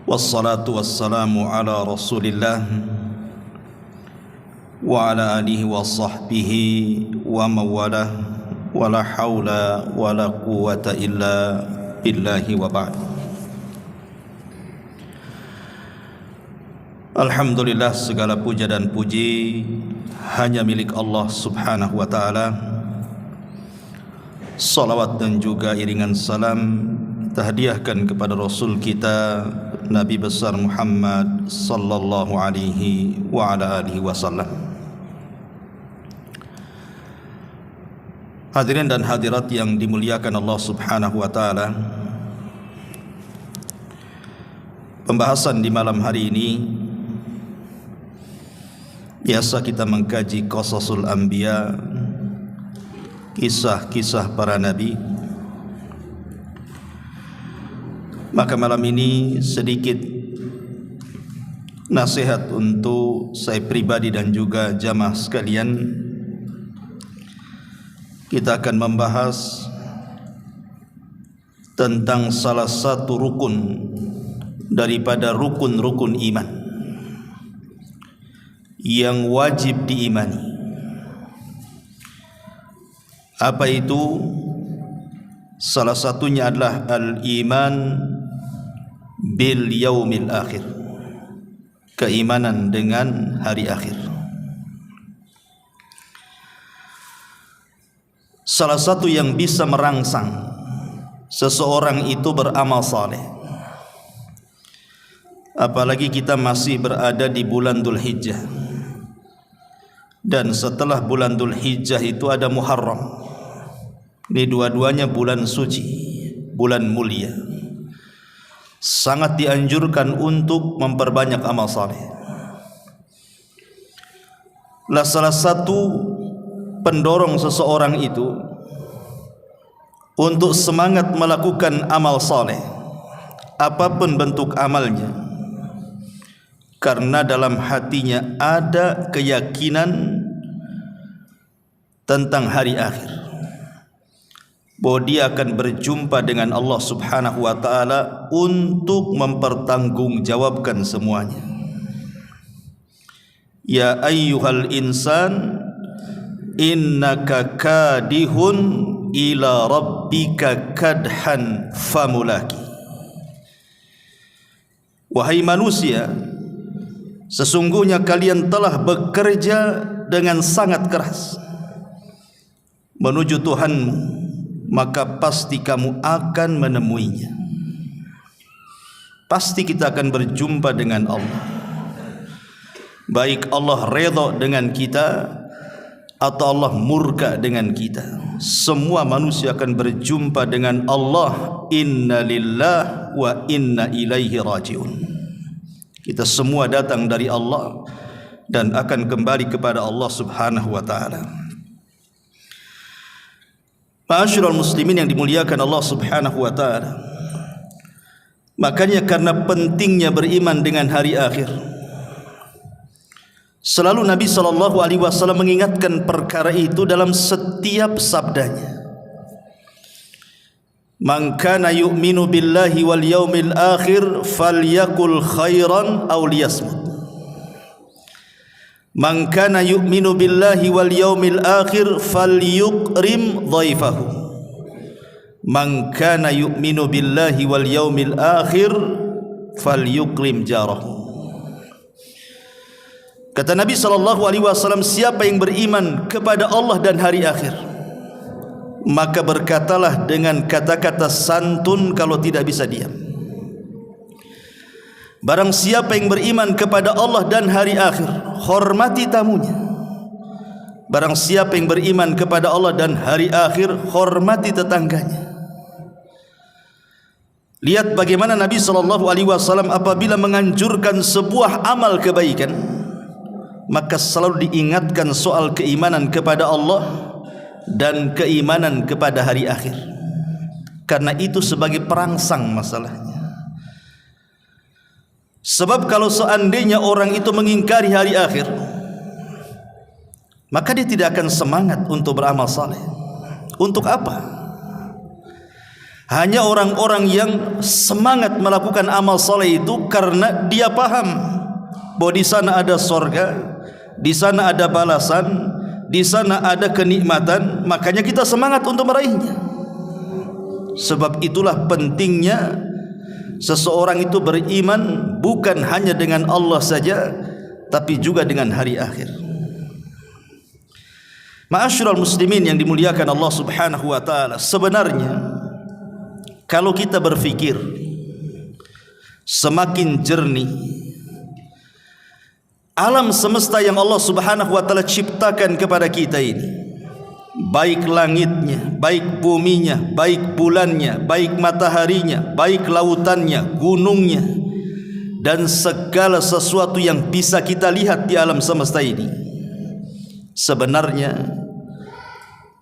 Wassalatu wassalamu ala Rasulillah wa ala alihi wa sahbihi wa mawalah wa la hawla wa la quwwata illa billahi wa ba'd. Alhamdulillah, segala puja dan puji hanya milik Allah subhanahu wa ta'ala. Salawat dan juga iringan salam terhadiahkan kepada Rasul kita Nabi besar Muhammad sallallahu alaihi wa ala alihi wasallam. Hadirin dan hadirat yang dimuliakan Allah subhanahu wa ta'ala, pembahasan di malam hari ini biasa kita mengkaji qasasul anbiya, kisah-kisah para nabi. Maka malam ini sedikit nasihat untuk saya pribadi dan juga jamaah sekalian. Kita akan membahas tentang salah satu rukun daripada rukun-rukun iman yang wajib diimani. Apa itu? Salah satunya adalah al-iman bil yaumil akhir, keimanan dengan hari akhir. Salah satu yang bisa merangsang seseorang itu beramal saleh, apalagi kita masih berada di bulan Dzulhijjah, dan setelah bulan Dzulhijjah itu ada Muharram. Ini dua-duanya bulan suci, bulan mulia. Sangat dianjurkan untuk memperbanyak amal saleh. Lah salah satu pendorong seseorang itu untuk semangat melakukan amal saleh, apapun bentuk amalnya, karena dalam hatinya ada keyakinan tentang hari akhir, bahwa dia akan berjumpa dengan Allah subhanahu wa ta'ala untuk mempertanggungjawabkan semuanya. Ya ayyuhal insan innaka kadihun ila rabbika kadhan famulaki. Wahai manusia, sesungguhnya kalian telah bekerja dengan sangat keras menuju Tuhanmu, maka pasti kamu akan menemuinya. Pasti kita akan berjumpa dengan Allah. Baik Allah redha dengan kita atau Allah murka dengan kita, semua manusia akan berjumpa dengan Allah. Inna lillah wa inna ilaihi raji'un. Kita semua datang dari Allah dan akan kembali kepada Allah subhanahu wa ta'ala. Ma'asyiral muslimin yang dimuliakan Allah subhanahu wa ta'ala, makanya karena pentingnya beriman dengan hari akhir, selalu Nabi SAW mengingatkan perkara itu dalam setiap sabdanya. Man kana yu'minu billahi wal yaumil akhir falyakul khairan aw liyasmut. Man kana yu'minu billahi wal yaumil akhir falyukrim dhaifahu. Man kana yu'minu billahi wal yaumil akhir falyukrim jarahu. Kata Nabi SAW, siapa yang beriman kepada Allah dan hari akhir, maka berkatalah dengan kata-kata santun kalau tidak bisa diam. Barang siapa yang beriman kepada Allah dan hari akhir, hormati tamunya. Barang siapa yang beriman kepada Allah dan hari akhir, hormati tetangganya. Lihat bagaimana Nabi SAW apabila menganjurkan sebuah amal kebaikan, maka selalu diingatkan soal keimanan kepada Allah dan keimanan kepada hari akhir, karena itu sebagai perangsang masalahnya. Sebab kalau seandainya orang itu mengingkari hari akhir, maka dia tidak akan semangat untuk beramal saleh. Untuk apa? Hanya orang-orang yang semangat melakukan amal soleh itu karena dia paham bahwa di sana ada sorga, di sana ada balasan, di sana ada kenikmatan, makanya kita semangat untuk meraihnya. Sebab itulah pentingnya seseorang itu beriman bukan hanya dengan Allah saja, tapi juga dengan hari akhir. Ma'asyiral muslimin yang dimuliakan Allah Subhanahu wa taala, sebenarnya kalau kita berfikir semakin jernih, alam semesta yang Allah Subhanahu wa taala ciptakan kepada kita ini, baik langitnya, baik buminya, baik bulannya, baik mataharinya, baik lautannya, gunungnya, dan segala sesuatu yang bisa kita lihat di alam semesta ini, sebenarnya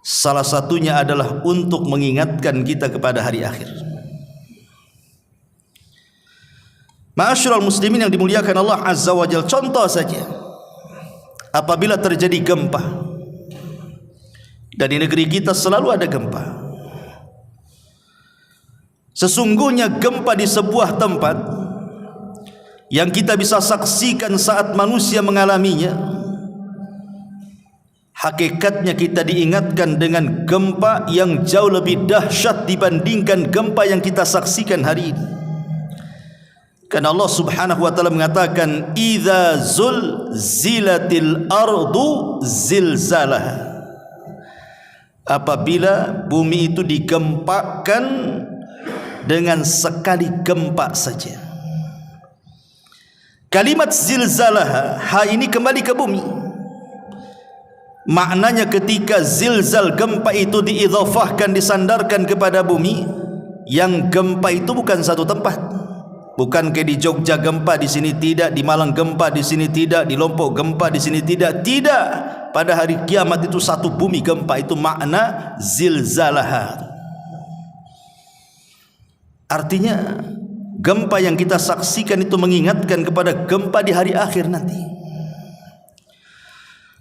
salah satunya adalah untuk mengingatkan kita kepada hari akhir. Ma'asyiral muslimin yang dimuliakan Allah Azza wa Jalla, contoh saja, apabila terjadi gempa, dan di negeri kita selalu ada gempa. Sesungguhnya gempa di sebuah tempat yang kita bisa saksikan saat manusia mengalaminya, hakikatnya kita diingatkan dengan gempa yang jauh lebih dahsyat dibandingkan gempa yang kita saksikan hari ini. Karena Allah Subhanahu wa taala mengatakan, idza zulzilatil ardu zilzalaha, apabila bumi itu digempakan dengan sekali gempa saja. Kalimat zilzalaha, ha ini kembali ke bumi. Maknanya ketika zilzal, gempa itu diidhafahkan, disandarkan kepada bumi, yang gempa itu bukan satu tempat. Bukan kayak di Jogja gempa, di sini tidak, di Malang gempa, di sini tidak, di Lombok gempa, di sini tidak. Tidak. Pada hari kiamat itu satu bumi gempa, itu makna zilzalaha. Artinya gempa yang kita saksikan itu mengingatkan kepada gempa di hari akhir nanti.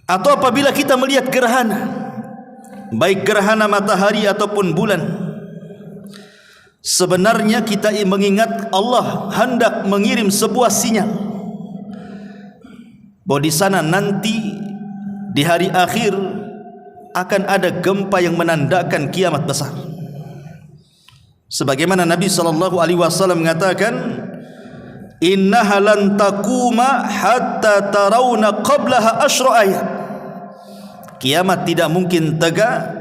Atau apabila kita melihat gerhana, baik gerhana matahari ataupun bulan, sebenarnya kita mengingat Allah hendak mengirim sebuah sinyal bahwa di sana nanti di hari akhir akan ada gempa yang menandakan kiamat besar. Sebagaimana Nabi SAW mengatakan, innaha lan taquma hatta tarawna qablaha asyra ayat. Kiamat tidak mungkin tegak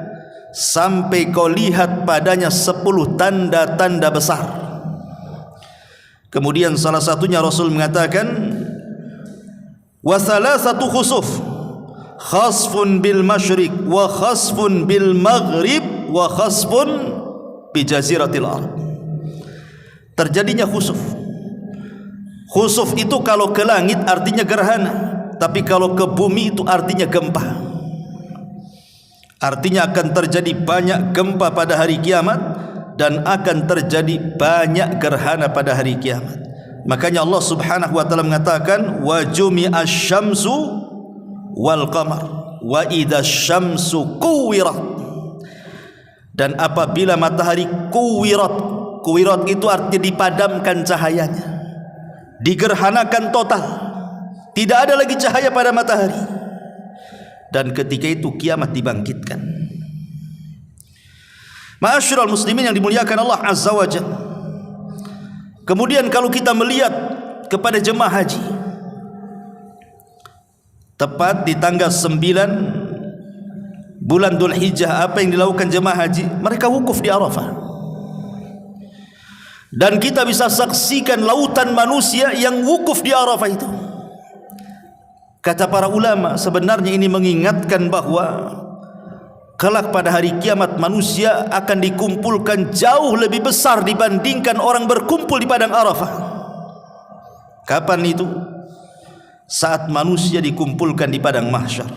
sampai kau lihat padanya 10 tanda-tanda besar. Kemudian salah satunya Rasul mengatakan, wa salasatu khusuf, khasfun bil masyriq wa khasfun bil maghrib wa khasfun bi jaziratil arab. Terjadinya khusuf. Khusuf itu kalau ke langit artinya gerhana, tapi kalau ke bumi itu artinya gempa. Artinya akan terjadi banyak gempa pada hari kiamat dan akan terjadi banyak gerhana pada hari kiamat. Makanya Allah Subhanahu wa taala mengatakan, wa jumi'asy syamsu wal qamar wa idza syamsu kuwirat. Dan apabila matahari kuwirat, kuwirat itu artinya dipadamkan cahayanya, digerhanakan total, tidak ada lagi cahaya pada matahari. Dan ketika itu kiamat dibangkitkan. Ma'asyiral muslimin yang dimuliakan Allah Azza wa Jalla. Kemudian kalau kita melihat kepada jemaah haji, tepat di tanggal 9 bulan Dzulhijjah, apa yang dilakukan jemaah haji? Mereka wukuf di Arafah. Dan kita bisa saksikan lautan manusia yang wukuf di Arafah itu. Kata para ulama, sebenarnya ini mengingatkan bahwa kelak pada hari kiamat manusia akan dikumpulkan jauh lebih besar dibandingkan orang berkumpul di padang Arafah. Kapan itu? Saat manusia dikumpulkan di padang mahsyar.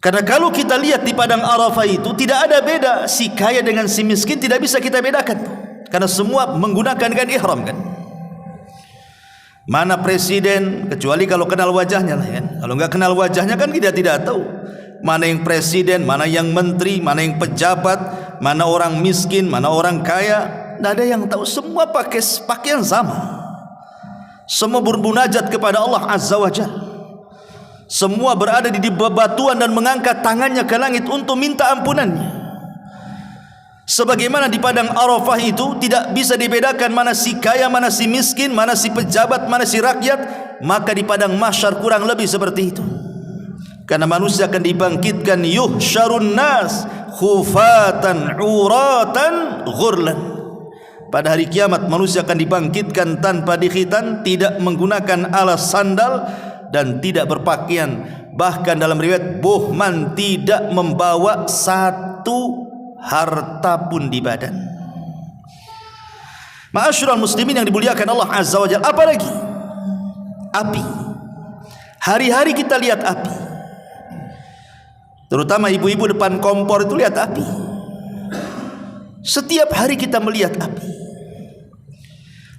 Karena kalau kita lihat di padang Arafah itu tidak ada beda, si kaya dengan si miskin tidak bisa kita bedakan, karena semua menggunakan kan ihram kan. Mana presiden, kecuali kalau kenal wajahnya lah kan. Kalau enggak kenal wajahnya kan kita tidak tahu mana yang presiden, mana yang menteri, mana yang pejabat, mana orang miskin, mana orang kaya. Tidak ada yang tahu. Semua pakai pakaian sama. Semua bermunajat kepada Allah Azza wa Jalla. Semua berada di bebatuan dan mengangkat tangannya ke langit untuk minta ampunannya. Sebagaimana di padang Arafah itu tidak bisa dibedakan mana si kaya, mana si miskin, mana si pejabat, mana si rakyat, maka di padang mahsyar kurang lebih seperti itu. Karena manusia akan dibangkitkan, yuhsyarun nas khufatan uratan ghurlan. Pada hari kiamat manusia akan dibangkitkan tanpa dikhitan, tidak menggunakan alas sandal dan tidak berpakaian. Bahkan dalam riwayat buhman, tidak membawa satu harta pun di badan. Ma'asyiral muslimin yang dimuliakan Allah Azza wa Jalla, apalagi api. Hari-hari kita lihat api. Terutama ibu-ibu depan kompor itu lihat api. Setiap hari kita melihat api.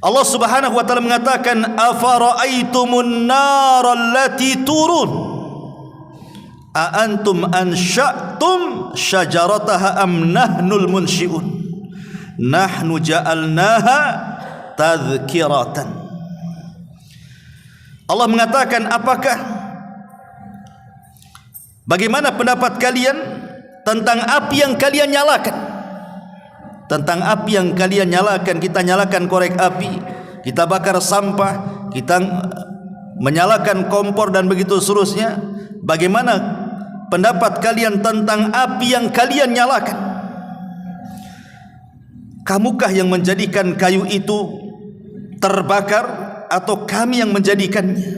Allah Subhanahu wa taala mengatakan, afara'aitumun nar allati turun a antum ansha'tum syajarataha am nahnul munsyi'un nahnu ja'alnaha tadhkiratan. Allah mengatakan, bagaimana pendapat kalian tentang api yang kalian nyalakan? Tentang api yang kalian nyalakan. Kita nyalakan korek api, kita bakar sampah, kita menyalakan kompor dan begitu seterusnya. Bagaimana pendapat kalian tentang api yang kalian nyalakan? Kamukah yang menjadikan kayu itu terbakar atau kami yang menjadikannya?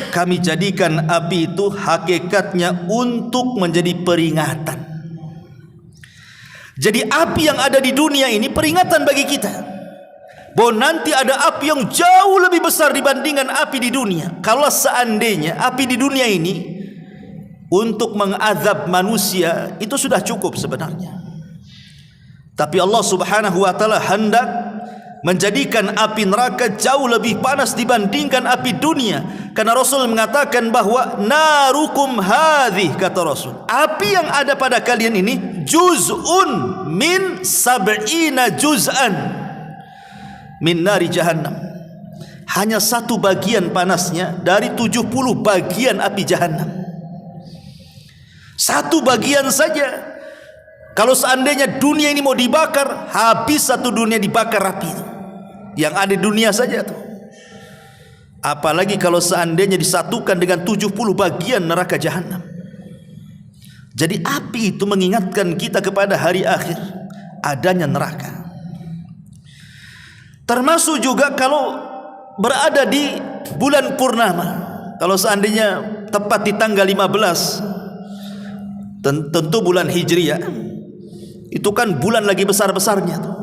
Kami jadikan api itu hakikatnya untuk menjadi peringatan. Jadi api yang ada di dunia ini peringatan bagi kita bahwa nanti ada api yang jauh lebih besar dibandingkan api di dunia. Kalau seandainya api di dunia ini untuk mengazab manusia itu sudah cukup sebenarnya, tapi Allah Subhanahu wa taala hendak menjadikan api neraka jauh lebih panas dibandingkan api dunia. Karena Rasul mengatakan bahwa narukum hadhih, kata Rasul, api yang ada pada kalian ini juz'un min sab'ina juz'an min nari jahannam. Hanya satu bagian panasnya dari 70 bagian api jahannam. Satu bagian saja. Kalau seandainya dunia ini mau dibakar, habis satu dunia dibakar api itu. Yang ada di dunia saja tuh. Apalagi kalau seandainya disatukan dengan 70 bagian neraka jahanam. Jadi api itu mengingatkan kita kepada hari akhir, adanya neraka. Termasuk juga kalau berada di bulan purnama. Kalau seandainya tepat di tanggal 15, tentu bulan Hijriah, itu kan bulan lagi besar-besarnya tuh,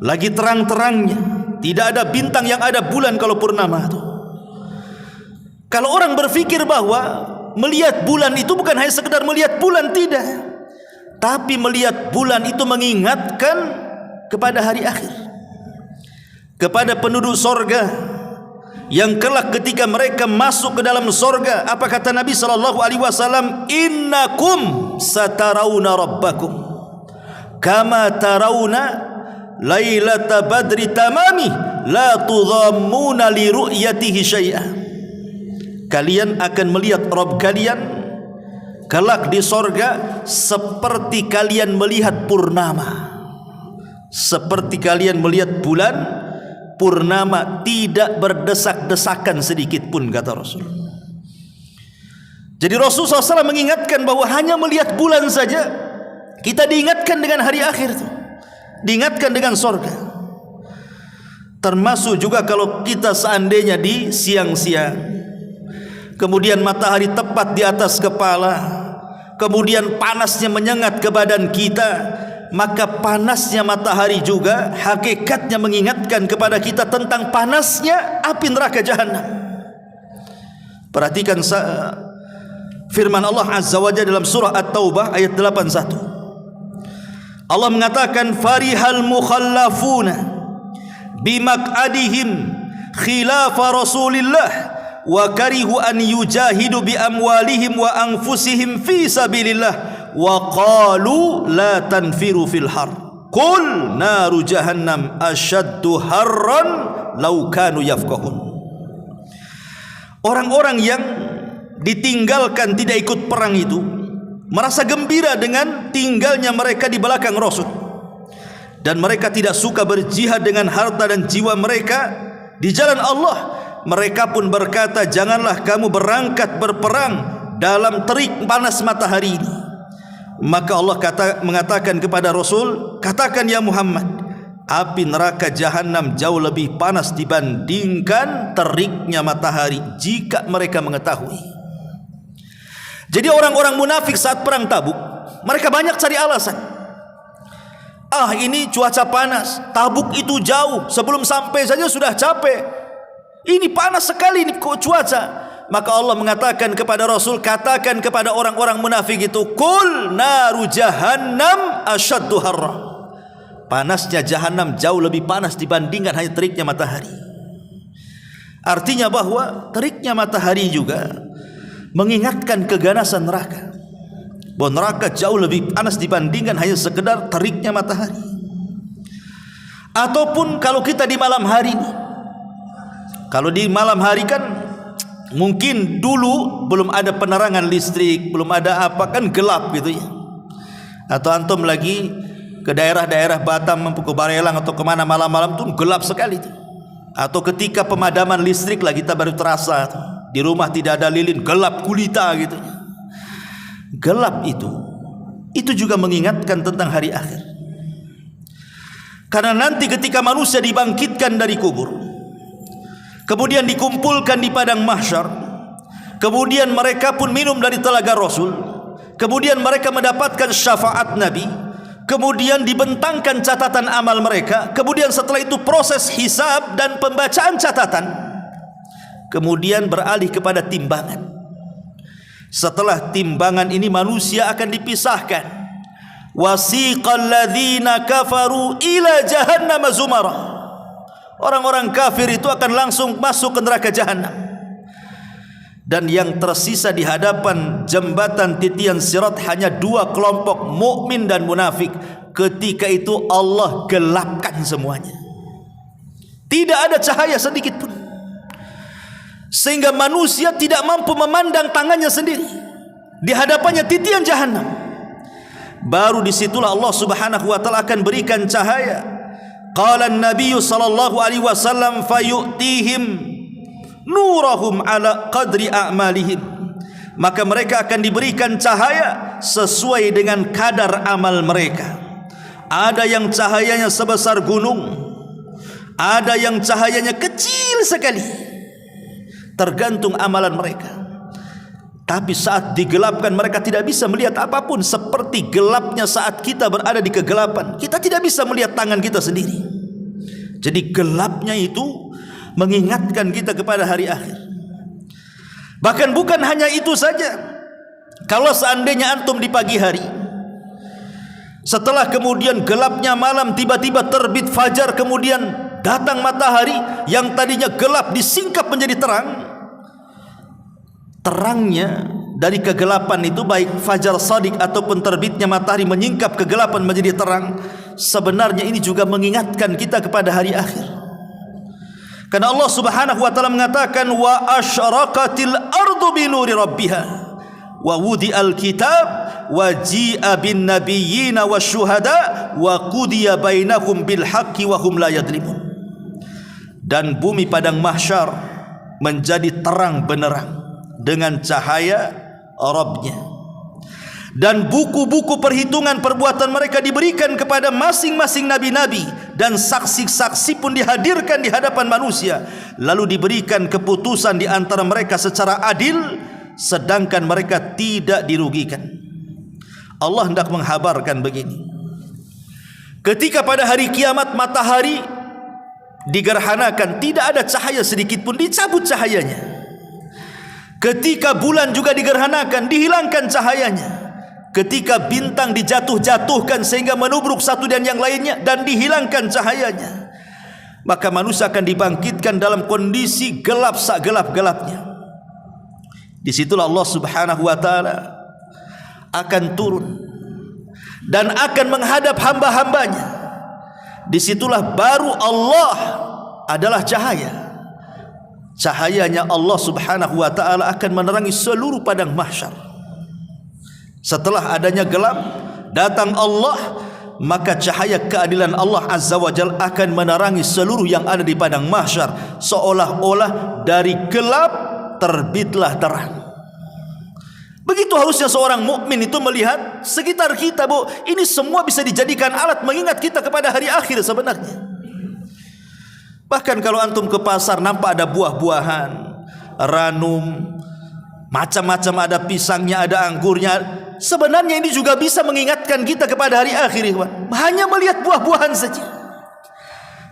lagi terang-terangnya. Tidak ada bintang yang ada bulan kalau purnama tuh. Kalau orang berpikir bahwa melihat bulan itu bukan hanya sekedar melihat bulan, tidak, tapi melihat bulan itu mengingatkan kepada hari akhir, kepada penduduk sorga yang kelak ketika mereka masuk ke dalam sorga, apa kata Nabi SAW? Innakum satarawna rabbakum kama tarawna lailata badri tamami la tudhammuna li ru'yatihi syai'ah. Kalian akan melihat Rabb kalian kelak di sorga seperti kalian melihat purnama, seperti kalian melihat bulan purnama, tidak berdesak-desakan sedikit pun, kata Rasul. Jadi Rasul SAW mengingatkan bahwa hanya melihat bulan saja kita diingatkan dengan hari akhir itu, diingatkan dengan sorga. Termasuk juga kalau kita seandainya di siang-siang, kemudian matahari tepat di atas kepala, kemudian panasnya menyengat ke badan kita, maka panasnya matahari juga hakikatnya mengingatkan kepada kita tentang panasnya api neraka jahanam. Perhatikan firman Allah Azza wa Jalla dalam surah At-Taubah ayat 81. Allah mengatakan, farihal mukhallafuna bimaq'adihim khilafa Rasulillah wa karihu an yujahidu bi amwalihim wa anfusihim fi sabilillah wa qalu la tanfiru fil har qul naru jahannam ashaddu harran law kanu yafqahun. Orang-orang yang ditinggalkan tidak ikut perang itu merasa gembira dengan tinggalnya mereka di belakang Rasul, dan mereka tidak suka berjihad dengan harta dan jiwa mereka di jalan Allah. Mereka pun berkata, janganlah kamu berangkat berperang dalam terik panas matahari ini. Maka Allah mengatakan kepada Rasul, katakan ya Muhammad, api neraka jahanam jauh lebih panas dibandingkan teriknya matahari jika mereka mengetahui. Jadi orang-orang munafik saat perang Tabuk, mereka banyak cari alasan. Ini cuaca panas, Tabuk itu jauh, sebelum sampai saja sudah capek. Ini panas sekali ini cuaca. Maka Allah mengatakan kepada Rasul, katakan kepada orang-orang munafik itu, qul naru jahannam asyaddu harra. Panasnya jahanam jauh lebih panas dibandingkan hanya teriknya matahari. Artinya bahwa teriknya matahari juga mengingatkan keganasan neraka. Bahwa neraka jauh lebih panas dibandingkan hanya sekedar teriknya matahari. Ataupun kalau kita di malam hari ini, kalau di malam hari kan mungkin dulu belum ada penerangan listrik, belum ada apa, kan gelap gitu ya. Atau antum lagi ke daerah-daerah Batam, ke Barelang atau kemana malam-malam tuh gelap sekali tuh. Atau ketika pemadaman listrik lah kita baru terasa tuh. Di rumah tidak ada lilin, gelap gulita gitu. Gelap itu juga mengingatkan tentang hari akhir. Karena nanti ketika manusia dibangkitkan dari kubur, kemudian dikumpulkan di padang mahsyar, kemudian mereka pun minum dari telaga Rasul, kemudian mereka mendapatkan syafaat Nabi, kemudian dibentangkan catatan amal mereka, kemudian setelah itu proses hisab dan pembacaan catatan, kemudian beralih kepada timbangan. Setelah timbangan ini manusia akan dipisahkan. Wasiqal ladzina kafaru ila jahannam zumara. Orang-orang kafir itu akan langsung masuk ke neraka jahanam. Dan yang tersisa di hadapan jembatan titian sirat hanya dua kelompok, mukmin dan munafik. Ketika itu Allah gelapkan semuanya. Tidak ada cahaya sedikit pun, sehingga manusia tidak mampu memandang tangannya sendiri. Di hadapannya titian jahanam. Baru disitulah Allah Subhanahu wa taala akan berikan cahaya. Qala an-nabiy sallallahu alaihi wasallam fayu'tihim nurahum ala qadri a'malihim. Maka mereka akan diberikan cahaya sesuai dengan kadar amal mereka. Ada yang cahayanya sebesar gunung, ada yang cahayanya kecil sekali, tergantung amalan mereka. Tapi saat digelapkan mereka tidak bisa melihat apapun, seperti gelapnya saat kita berada di kegelapan. Kita tidak bisa melihat tangan kita sendiri. Jadi gelapnya itu mengingatkan kita kepada hari akhir. Bahkan bukan hanya itu saja. Kalau seandainya antum di pagi hari, setelah kemudian gelapnya malam tiba-tiba terbit fajar, kemudian datang matahari yang tadinya gelap disingkap menjadi terang. Terangnya dari kegelapan itu, baik fajar shadiq ataupun terbitnya matahari menyingkap kegelapan menjadi terang, sebenarnya ini juga mengingatkan kita kepada hari akhir. Karena Allah Subhanahu wa taala mengatakan, wa asyraqatil ardu bi nuri rabbiha wa wudi'al kitab wa ji'a bin nabiyyina wasyuhada wa qudiya bainahum bil haqqi wa hum la yadlimun. Dan bumi padang mahsyar menjadi terang benderang dengan cahaya Rabbnya, dan buku-buku perhitungan perbuatan mereka diberikan kepada masing-masing nabi-nabi, dan saksi-saksi pun dihadirkan di hadapan manusia, lalu diberikan keputusan di antara mereka secara adil, sedangkan mereka tidak dirugikan. Allah hendak menghabarkan begini: ketika pada hari kiamat matahari digerhanakan, tidak ada cahaya sedikit pun, dicabut cahayanya. Ketika bulan juga digerhanakan, dihilangkan cahayanya. Ketika bintang dijatuh-jatuhkan sehingga menubruk satu dan yang lainnya, dan dihilangkan cahayanya, maka manusia akan dibangkitkan dalam kondisi gelap sak gelap-gelapnya. Disitulah Allah Subhanahu wa taala akan turun dan akan menghadap hamba-hambanya. Disitulah baru Allah adalah cahaya. Cahayanya Allah subhanahu wa ta'ala akan menerangi seluruh padang mahsyar. Setelah adanya gelap, datang Allah, maka cahaya keadilan Allah azza wa jalla akan menerangi seluruh yang ada di padang mahsyar, seolah-olah dari gelap terbitlah terang. Begitu harusnya seorang mukmin itu melihat sekitar kita, Bu. Ini semua bisa dijadikan alat mengingat kita kepada hari akhir sebenarnya. Bahkan kalau antum ke pasar nampak ada buah-buahan, ranum, macam-macam, ada pisangnya, ada anggurnya. Sebenarnya ini juga bisa mengingatkan kita kepada hari akhir, ikhwan. Hanya melihat buah-buahan saja.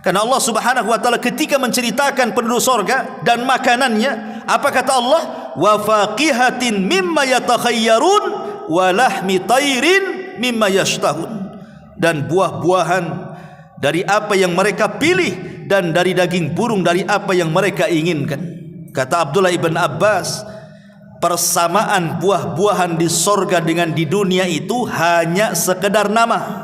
Karena Allah subhanahu wa ta'ala ketika menceritakan penduduk sorga dan makanannya, apa kata Allah? Wa faqihatin mimma yatakhayyarun wa lahmi tairin mimma yashtahun. Dan buah-buahan dari apa yang mereka pilih, dan dari daging burung dari apa yang mereka inginkan. Kata Abdullah ibn Abbas, persamaan buah-buahan di sorga dengan di dunia itu hanya sekedar nama.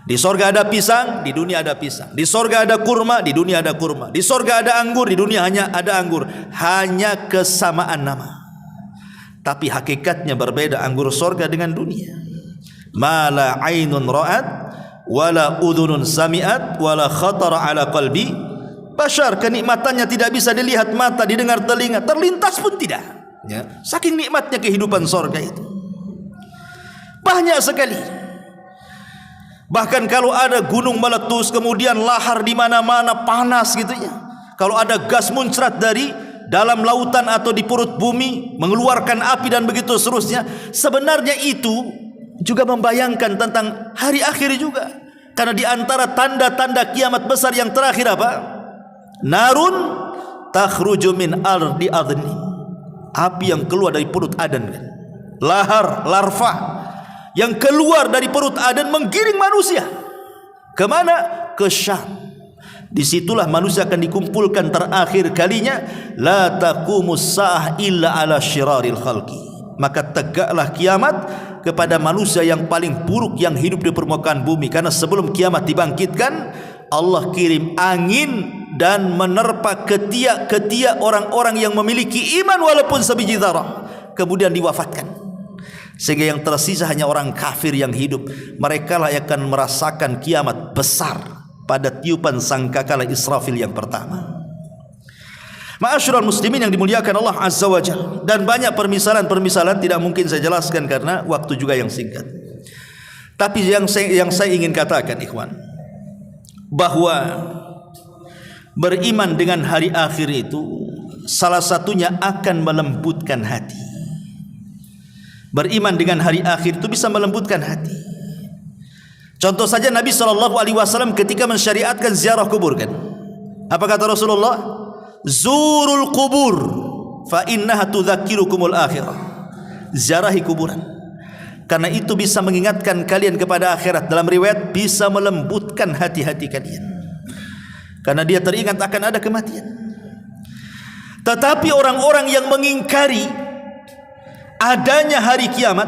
Di sorga ada pisang, di dunia ada pisang. Di sorga ada kurma, di dunia ada kurma. Di sorga ada anggur, di dunia hanya ada anggur. Hanya kesamaan nama, tapi hakikatnya berbeda anggur sorga dengan dunia. Ma la ainun ra'at wala udhunun sami'at wala khatara ala qalbi bashar. Kenikmatannya tidak bisa dilihat mata, didengar telinga, terlintas pun tidak, ya. Saking nikmatnya kehidupan sorga itu banyak sekali. Bahkan kalau ada gunung meletus, kemudian lahar di mana-mana, panas gitu ya. Kalau ada gas muncrat dari dalam lautan atau di perut bumi, mengeluarkan api dan begitu seterusnya. Sebenarnya itu juga membayangkan tentang hari akhir juga. Karena di antara tanda-tanda kiamat besar yang terakhir apa? Narun takhruju min ardi adni. Api yang keluar dari perut Aden, kan? Lahar, larva yang keluar dari perut Aden menggiring manusia kemana? Ke Syam. Disitulah manusia akan dikumpulkan terakhir kalinya. La taqumus sa'ah illa ala syiraril khalqi. Maka tegaklah kiamat kepada manusia yang paling buruk yang hidup di permukaan bumi. Karena sebelum kiamat dibangkitkan, Allah kirim angin dan menerpa ketiak-ketiak orang-orang yang memiliki iman walaupun sebiji zarah, kemudian diwafatkan. Sehingga yang tersisa hanya orang kafir yang hidup. Mereka lah yang akan merasakan kiamat besar pada tiupan sangkakala Israfil yang pertama. Ma'asyiral muslimin yang dimuliakan Allah azza wa jalla. Dan banyak permisalan-permisalan tidak mungkin saya jelaskan karena waktu juga yang singkat. Tapi yang saya ingin katakan, ikhwan, bahwa beriman dengan hari akhir itu salah satunya akan melembutkan hati. Beriman dengan hari akhir itu bisa melembutkan hati. Contoh saja Nabi SAW ketika mensyariatkan ziarah kubur, kan? Apa kata Rasulullah? Zurul kubur fa innaha tudzakirukumul akhirah. Ziarahi kuburan, karena itu bisa mengingatkan kalian kepada akhirat. Dalam riwayat bisa melembutkan hati-hati kalian, karena dia teringat akan ada kematian. Tetapi orang-orang yang mengingkari adanya hari kiamat,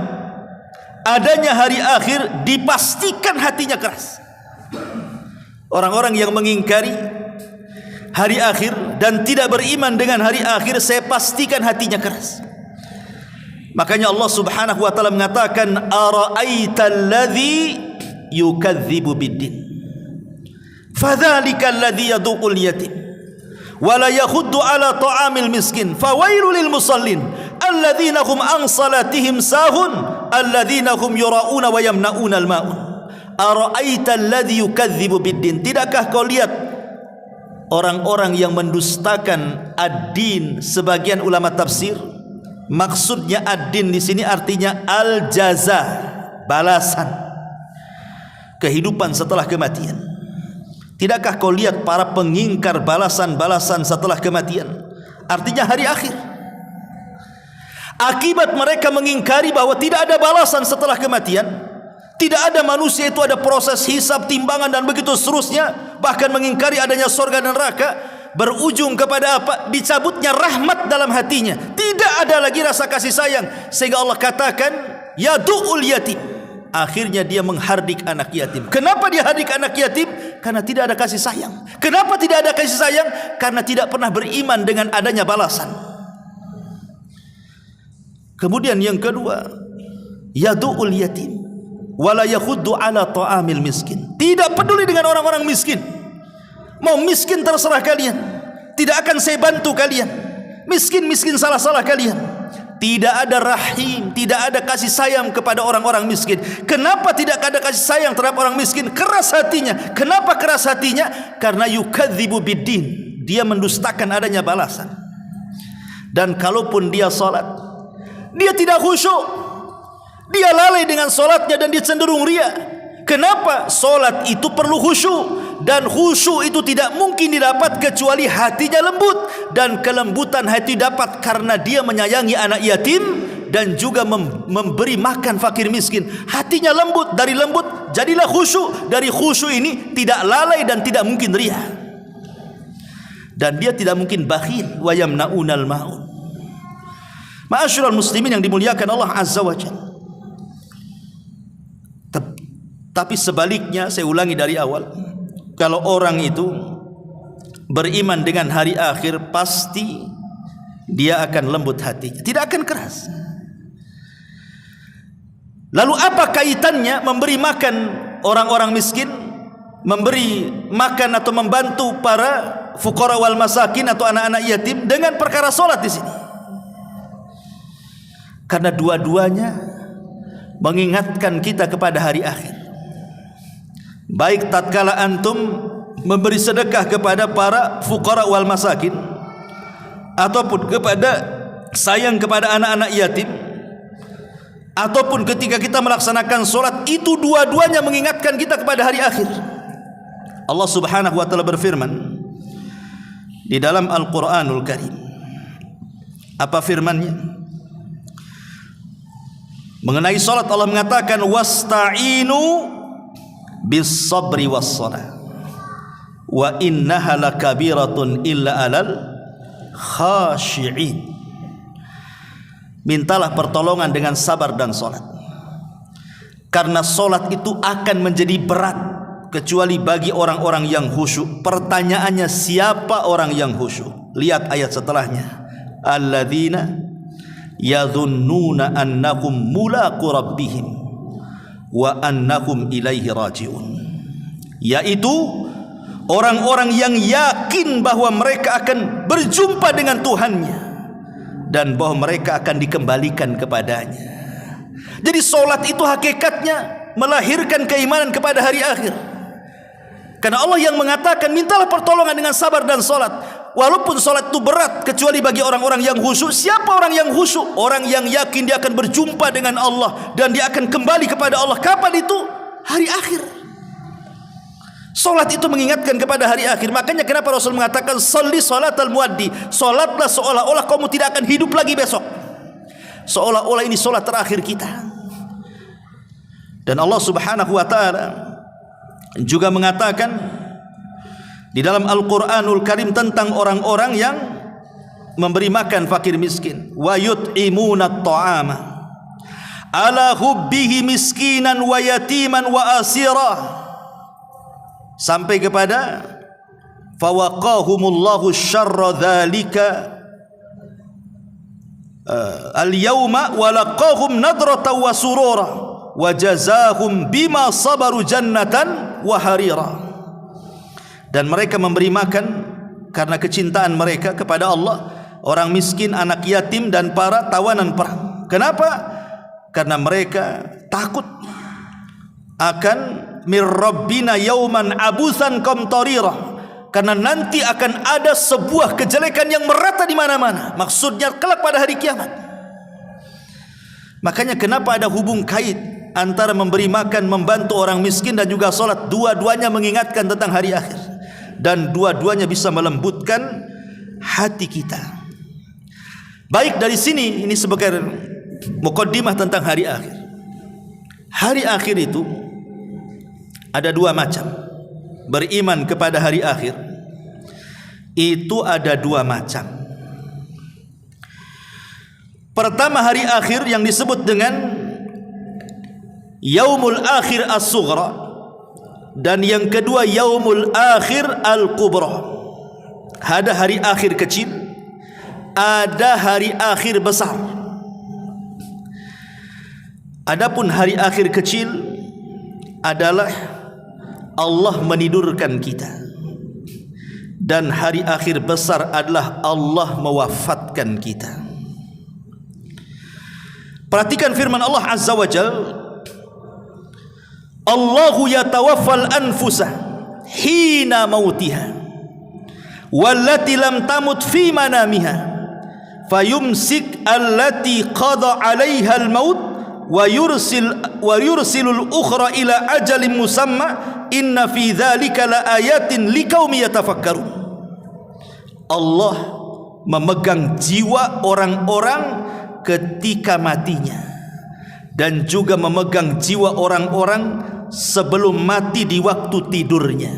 adanya hari akhir, dipastikan hatinya keras. Orang-orang yang mengingkari hari akhir dan tidak beriman dengan hari akhir, saya pastikan hatinya keras. Makanya Allah subhanahu wa ta'ala mengatakan, ara'aital ladzi yukadzibu biddin fadzalikal ladzi yaduqul yatim wa la yakhuddu ala ta'amil miskin fawailul lil musallin alladzina hum an salatihim sahun alladzina hum yura'una wa yamna'una al-ma'un. Ara'aital ladzi yukadzibu biddin. Tidakkah kau lihat orang-orang yang mendustakan ad-din? Sebagian ulama tafsir, maksudnya ad-din di sini artinya al-jaza, balasan, kehidupan setelah kematian. Tidakkah kau lihat para pengingkar balasan-balasan setelah kematian? Artinya hari akhir. Akibat mereka mengingkari bahwa tidak ada balasan setelah kematian, tidak ada manusia itu ada proses hisab, timbangan dan begitu seterusnya, bahkan mengingkari adanya surga dan neraka, berujung kepada apa? Dicabutnya rahmat dalam hatinya. Tidak ada lagi rasa kasih sayang, sehingga Allah katakan yadu'ul yatim, akhirnya dia menghardik anak yatim. Kenapa dia hardik anak yatim? Karena tidak ada kasih sayang. Kenapa tidak ada kasih sayang? Karena tidak pernah beriman dengan adanya balasan. Kemudian yang kedua, yadu'ul yatim wala yakhuddu ala ta'amil miskin. Tidak peduli dengan orang-orang miskin. Mau miskin terserah kalian, tidak akan saya bantu kalian. Miskin salah-salah kalian. Tidak ada rahim, tidak ada kasih sayang kepada orang-orang miskin. Kenapa tidak ada kasih sayang terhadap orang miskin? Keras hatinya. Kenapa keras hatinya? Karena yukadzibu biddin, dia mendustakan adanya balasan. Dan kalaupun dia salat, dia tidak khusyuk. Dia lalai dengan solatnya dan dia cenderung ria. Kenapa? Solat itu perlu khusyuk, dan khusyuk itu tidak mungkin didapat kecuali hatinya lembut. Dan kelembutan hati dapat karena dia menyayangi anak yatim dan juga memberi makan fakir miskin. Hatinya lembut, dari lembut jadilah khusyuk. Dari khusyuk ini tidak lalai dan tidak mungkin ria. Dan dia tidak mungkin bakhil. Wa yamna'unal ma'un. Ma'asyiral muslimin yang dimuliakan Allah Azza wa Jalla. Tapi sebaliknya, saya ulangi dari awal, kalau orang itu beriman dengan hari akhir, pasti dia akan lembut hatinya, tidak akan keras. Lalu apa kaitannya memberi makan orang-orang miskin, memberi makan atau membantu para fuqara wal masakin atau anak-anak yatim dengan perkara solat di sini? Karena dua-duanya mengingatkan kita kepada hari akhir. Baik tatkala antum memberi sedekah kepada para fuqara wal masakin, ataupun kepada sayang kepada anak-anak yatim, ataupun ketika kita melaksanakan solat, itu dua-duanya mengingatkan kita kepada hari akhir. Allah Subhanahu wa taala berfirman di dalam Al-Qur'anul Karim. Apa firman-Nya? Mengenai salat Allah mengatakan wasta'inu bis sabri was salah wa innaha lakabiratun illa alal khashi'in. Mintalah pertolongan dengan sabar dan salat, karena salat itu akan menjadi berat kecuali bagi orang-orang yang khusyuk. Pertanyaannya, siapa orang yang khusyuk? Lihat ayat setelahnya, alladzina yadhunnuna annahum mulaqu rabbihim wa annahum ilaihi raji'un. Yaitu orang-orang yang yakin bahwa mereka akan berjumpa dengan Tuhannya dan bahwa mereka akan dikembalikan kepadanya. Jadi solat itu hakikatnya melahirkan keimanan kepada hari akhir. Karena Allah yang mengatakan mintalah pertolongan dengan sabar dan solat. Walaupun solat itu berat kecuali bagi orang-orang yang khusyuk. Siapa orang yang khusyuk? Orang yang yakin dia akan berjumpa dengan Allah dan dia akan kembali kepada Allah. Kapan itu? Hari akhir. Solat itu mengingatkan kepada hari akhir. Makanya kenapa Rasul mengatakan sholli sholatal muaddi, solatlah seolah-olah kamu tidak akan hidup lagi besok, seolah-olah ini solat terakhir kita. Dan Allah Subhanahu wa ta'ala juga mengatakan di dalam Al-Qur'anul Karim tentang orang-orang yang memberi makan fakir miskin, wa yut'imuna at-ta'ama ala hubbihi miskinan wa yatiman wa asira, sampai kepada fawaqahumullahu syarra dzalika al-yawma wa laqahum nadratan wa surura wa jazahum bima sabaru jannatan wa harira. Dan mereka memberi makan karena kecintaan mereka kepada Allah, orang miskin, anak yatim, dan para tawanan perang. Kenapa? Karena mereka takut akan mir rabbina yauman abusan qamtarira, karena nanti akan ada sebuah kejelekan yang merata di mana-mana. Maksudnya kelak pada hari kiamat. Makanya kenapa ada hubung kait antara memberi makan, membantu orang miskin, dan juga solat. Dua-duanya mengingatkan tentang hari akhir, dan dua-duanya bisa melembutkan hati kita. Baik, dari sini ini sebagai mukaddimah tentang hari akhir. Hari akhir itu ada dua macam. Beriman kepada hari akhir itu ada dua macam. Pertama, hari akhir yang disebut dengan yaumul akhir as-sughra, dan yang kedua yaumul akhir al-kubra. Ada hari akhir kecil, ada hari akhir besar. Adapun hari akhir kecil adalah Allah menidurkan kita, dan hari akhir besar adalah Allah mewafatkan kita. Perhatikan firman Allah Azza wa Jalla, Allahu yatawaffal anfusa hina mautiha wallati lam tamut fi manamiha fayumsik allati qada 'alaiha al-maut wa yursilul ukhra ila ajalin musamma inna fi dzalika laayatin liqaumin yatafakkarun. Allah memegang jiwa orang-orang ketika matinya, dan juga memegang jiwa orang-orang sebelum mati di waktu tidurnya.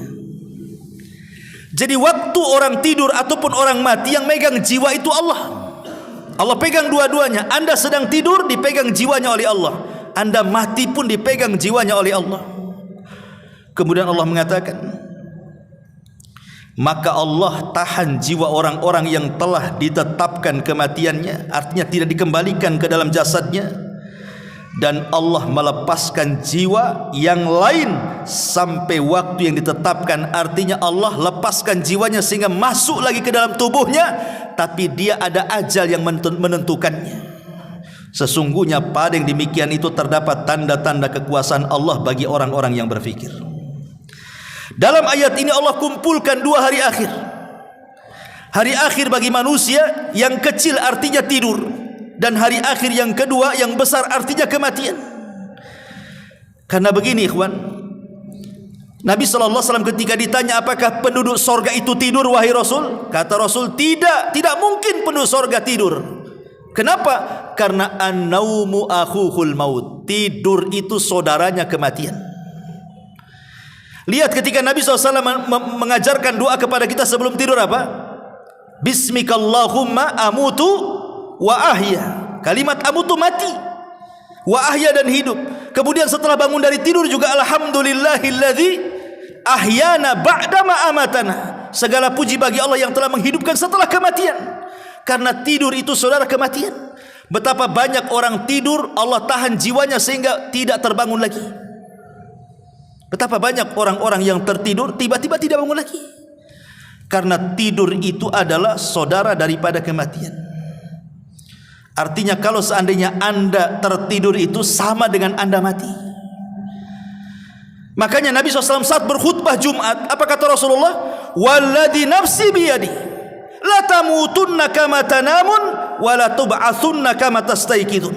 Jadi waktu orang tidur ataupun orang mati, yang megang jiwa itu Allah. Allah pegang dua-duanya. Anda sedang tidur, dipegang jiwanya oleh Allah. Anda mati pun dipegang jiwanya oleh Allah. Kemudian Allah mengatakan, maka Allah tahan jiwa orang-orang yang telah ditetapkan kematiannya, artinya tidak dikembalikan ke dalam jasadnya, dan Allah melepaskan jiwa yang lain sampai waktu yang ditetapkan. Artinya Allah lepaskan jiwanya sehingga masuk lagi ke dalam tubuhnya, tapi dia ada ajal yang menentukannya. Sesungguhnya pada yang demikian itu terdapat tanda-tanda kekuasaan Allah bagi orang-orang yang berfikir. Dalam ayat ini Allah kumpulkan dua hari akhir. Hari akhir bagi manusia yang kecil artinya tidur, dan hari akhir yang kedua yang besar artinya kematian. Karena begini ikhwan, Nabi SAW ketika ditanya apakah penduduk sorga itu tidur wahai Rasul, kata Rasul, tidak mungkin penduduk sorga tidur. Kenapa? Karena an-naumu akhuhul maut, tidur itu saudaranya kematian. Lihat ketika Nabi SAW mengajarkan doa kepada kita sebelum tidur apa? Bismikallahumma amutu wa ahya. Kalimat amutu mati, wa ahya dan hidup. Kemudian setelah bangun dari tidur juga alhamdulillahilladzi ahyana ba'dama amatana. Segala puji bagi Allah yang telah menghidupkan setelah kematian. Karena tidur itu saudara kematian. Betapa banyak orang tidur, Allah tahan jiwanya sehingga tidak terbangun lagi. Betapa banyak orang-orang yang tertidur tiba-tiba tidak bangun lagi. Karena tidur itu adalah saudara daripada kematian. Artinya kalau seandainya Anda tertidur itu sama dengan Anda mati. Makanya Nabi SAW saat berkhutbah Jumat, apa kata Rasulullah? Walladhi nafsi biyadi la tamutunna kama tanamun wa la tub'atsunna kama tastaykidun.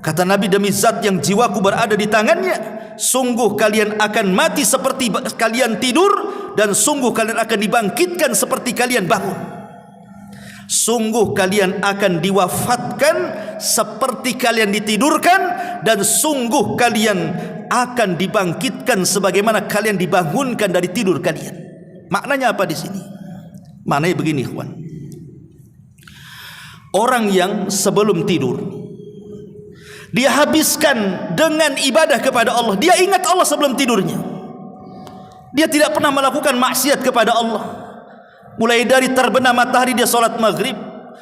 Kata Nabi, demi zat yang jiwaku berada di tangannya, sungguh kalian akan mati seperti kalian tidur, dan sungguh kalian akan dibangkitkan seperti kalian bangun. Sungguh kalian akan diwafatkan seperti kalian ditidurkan, dan sungguh kalian akan dibangkitkan sebagaimana kalian dibangunkan dari tidur kalian. Maknanya apa di sini? Maknanya begini, ikhwan. Orang yang sebelum tidur dia habiskan dengan ibadah kepada Allah. Dia ingat Allah sebelum tidurnya. Dia tidak pernah melakukan maksiat kepada Allah. Mulai dari terbenam matahari dia solat maghrib,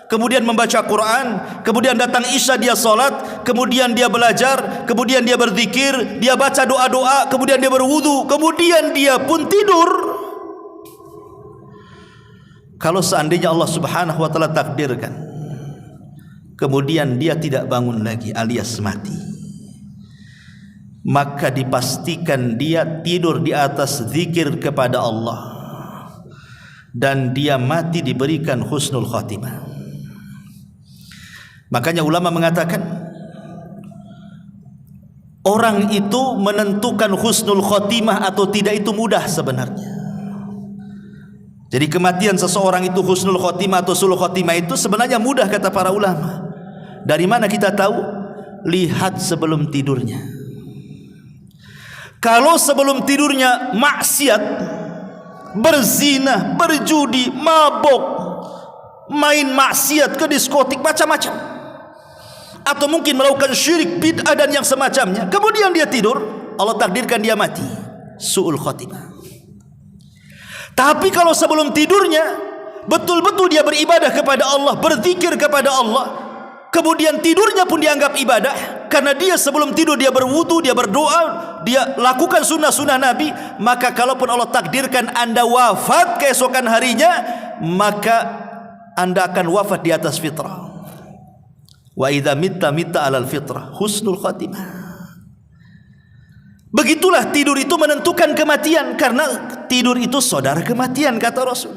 kemudian membaca Quran, kemudian datang isya dia solat, kemudian dia belajar, kemudian dia berzikir, dia baca doa-doa, kemudian dia berwudu, kemudian dia pun tidur. Kalau seandainya Allah Subhanahu wa taala takdirkan, kemudian dia tidak bangun lagi alias mati, maka dipastikan dia tidur di atas zikir kepada Allah, dan dia mati diberikan husnul khatimah. Makanya ulama mengatakan orang itu menentukan husnul khatimah atau tidak itu mudah sebenarnya. Jadi kematian seseorang itu husnul khatimah atau sulul khatimah itu sebenarnya mudah kata para ulama. Dari mana kita tahu? Lihat sebelum tidurnya. Kalau sebelum tidurnya maksiat, berzina, berjudi, mabok, main maksiat, ke diskotik, macam-macam, atau mungkin melakukan syirik, bid'ah dan yang semacamnya. Kemudian dia tidur, Allah takdirkan dia mati, su'ul khatimah. Tapi kalau sebelum tidurnya betul-betul dia beribadah kepada Allah, berzikir kepada Allah, kemudian tidurnya pun dianggap ibadah, karena dia sebelum tidur dia berwudu, dia berdoa, dia lakukan sunnah-sunnah Nabi, maka kalaupun Allah takdirkan Anda wafat keesokan harinya, maka Anda akan wafat di atas fitrah. Wa idza mitta alal fitrah husnul khatimah. Begitulah tidur itu menentukan kematian, karena tidur itu saudara kematian, kata Rasul.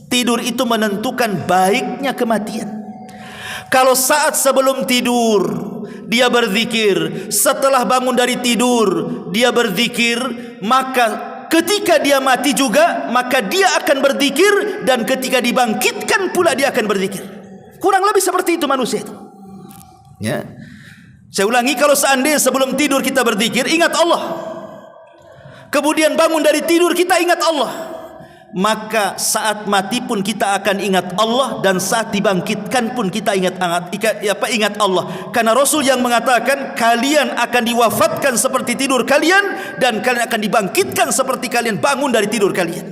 Tidur itu menentukan baiknya kematian. Kalau saat sebelum tidur dia berzikir, setelah bangun dari tidur dia berzikir, maka ketika dia mati juga, maka dia akan berzikir, dan ketika dibangkitkan pula dia akan berzikir. Kurang lebih seperti itu manusia itu. Ya. Saya ulangi, kalau seandainya sebelum tidur kita berzikir, ingat Allah, kemudian bangun dari tidur kita ingat Allah, maka saat mati pun kita akan ingat Allah, dan saat dibangkitkan pun kita ingat Allah. Karena Rasul yang mengatakan kalian akan diwafatkan seperti tidur kalian, dan kalian akan dibangkitkan seperti kalian bangun dari tidur kalian.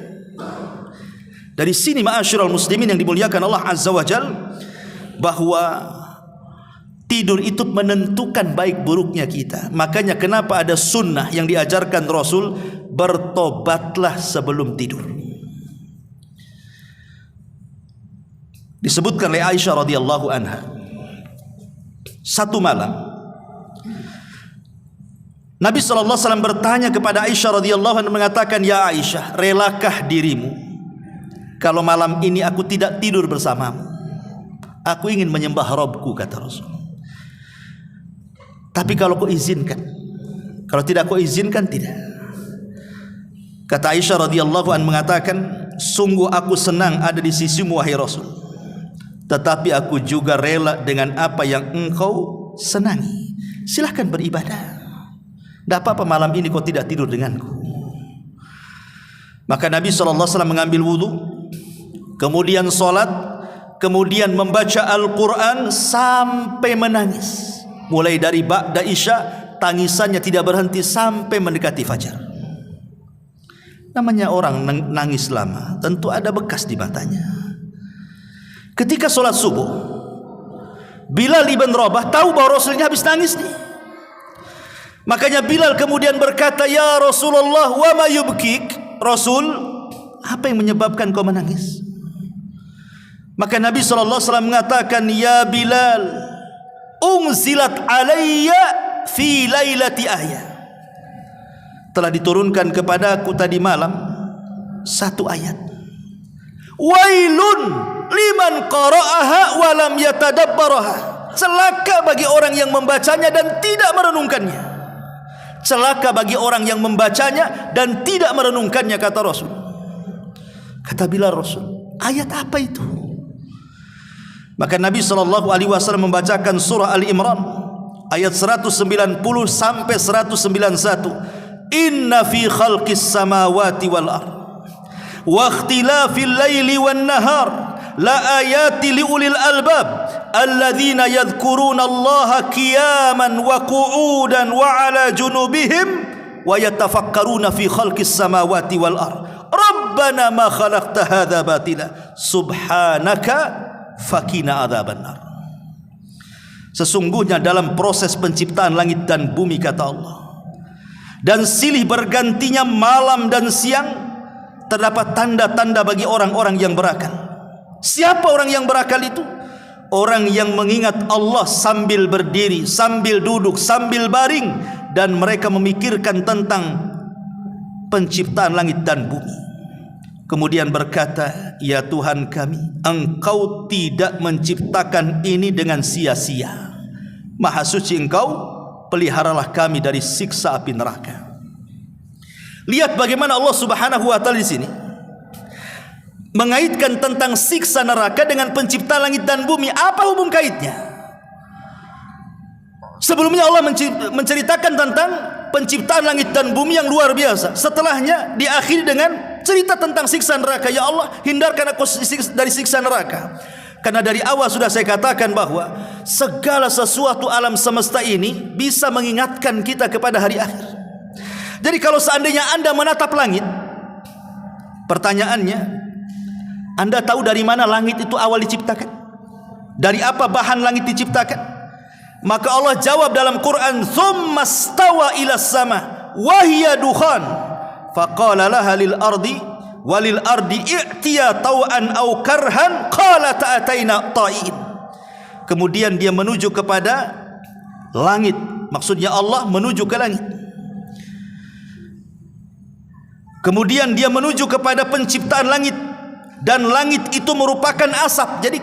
Dari sini ma'asyiral muslimin yang dimuliakan Allah Azza wa Jal, bahwa tidur itu menentukan baik buruknya kita. Makanya kenapa ada sunnah yang diajarkan Rasul, bertobatlah sebelum tidur. Disebutkan oleh Aisyah radhiyallahu anha, satu malam Nabi SAW bertanya kepada Aisyah radhiyallahu anha, mengatakan, ya Aisyah, relakah dirimu kalau malam ini aku tidak tidur bersamamu? Aku ingin menyembah Rabbku, kata Rasul. Tapi kalau kau izinkan, kalau tidak kau izinkan, tidak. Kata Aisyah radhiyallahu anha mengatakan, sungguh aku senang ada di sisimu wahai Rasul, tetapi aku juga rela dengan apa yang engkau senangi. Silahkan beribadah, tidak apa-apa malam ini kau tidak tidur denganku. Maka Nabi SAW mengambil wudu, kemudian sholat, kemudian membaca Al-Quran sampai menangis. Mulai dari ba'da isya, tangisannya tidak berhenti sampai mendekati fajar. Namanya orang nangis lama, tentu ada bekas di matanya. Ketika sholat subuh, Bilal ibn Rabah tahu bahwa Rasulnya habis nangis nih. Makanya Bilal kemudian berkata, ya Rasulullah, wa ma yubkik? Rasul, apa yang menyebabkan kau menangis? Maka Nabi SAW mengatakan, ya Bilal, unzilat alayya fi lailati ayah, telah diturunkan kepadaku tadi malam satu ayat, wailun liman qara'aha wa lam yatadabbaraha, celaka bagi orang yang membacanya dan tidak merenungkannya. Celaka bagi orang yang membacanya dan tidak merenungkannya, kata Rasul. Kata Bilal, Rasul, ayat apa itu? Maka Nabi SAW membacakan surah Ali Imran ayat 190 sampai 191. Inna fi khalqis samawati wal ard wa ikhtilafil laili wan nahar la ayati liulil albab alladzina yadhkuruna Allaha qiyaman wa qu'udan wa ala junubihim wa yatafakkaruna fi khalqis samawati wal ard rabbana ma khalaqta hadza batila subhanaka fakina adzabannar. Sesungguhnya dalam proses penciptaan langit dan bumi, kata Allah, dan silih bergantinya malam dan siang, terdapat tanda-tanda bagi orang-orang yang berakal. Siapa orang yang berakal itu? Orang yang mengingat Allah sambil berdiri, sambil duduk, sambil baring, dan mereka memikirkan tentang penciptaan langit dan bumi. Kemudian berkata, ya Tuhan kami, Engkau tidak menciptakan ini dengan sia-sia. Maha suci Engkau, peliharalah kami dari siksa api neraka. Lihat bagaimana Allah Subhanahu wa taala di sini mengaitkan tentang siksa neraka dengan pencipta langit dan bumi. Apa hubung kaitnya? Sebelumnya Allah menceritakan tentang penciptaan langit dan bumi yang luar biasa. Setelahnya diakhiri dengan cerita tentang siksa neraka. Ya Allah, hindarkan aku dari siksa neraka. Karena dari awal sudah saya katakan bahwa segala sesuatu alam semesta ini bisa mengingatkan kita kepada hari akhir. Jadi kalau seandainya Anda menatap langit, pertanyaannya, Anda tahu dari mana langit itu awal diciptakan? Dari apa bahan langit diciptakan? Maka Allah jawab dalam Quran, "Tsumma stawa ila sama wa hiya dukhan faqala laha lil ardi walil ardi i'tiya taw'an aw karhan qalata ataina ta'in." Kemudian dia menuju kepada langit. Maksudnya Allah menuju ke langit. Kemudian dia menuju kepada penciptaan langit, dan langit itu merupakan asap. Jadi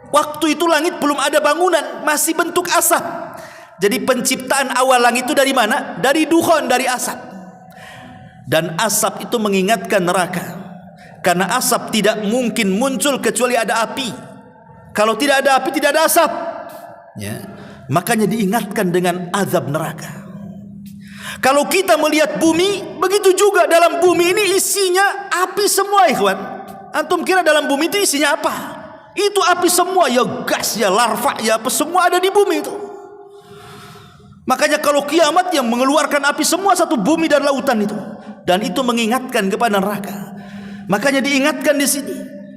waktu itu langit belum ada bangunan, masih bentuk asap. Jadi penciptaan awal langit itu dari mana? Dari dukhon, dari asap. Dan asap itu mengingatkan neraka, karena asap tidak mungkin muncul kecuali ada api. Kalau tidak ada api, tidak ada asap, ya. Makanya diingatkan dengan azab neraka. Kalau kita melihat bumi, begitu juga dalam bumi ini isinya api semua, ikhwan. Antum kira dalam bumi itu isinya apa? Itu api semua, ya gas, ya larva, ya apa, semua ada di bumi itu. Makanya kalau kiamat yang mengeluarkan api semua satu bumi dan lautan itu, dan itu mengingatkan kepada neraka. Makanya diingatkan di sini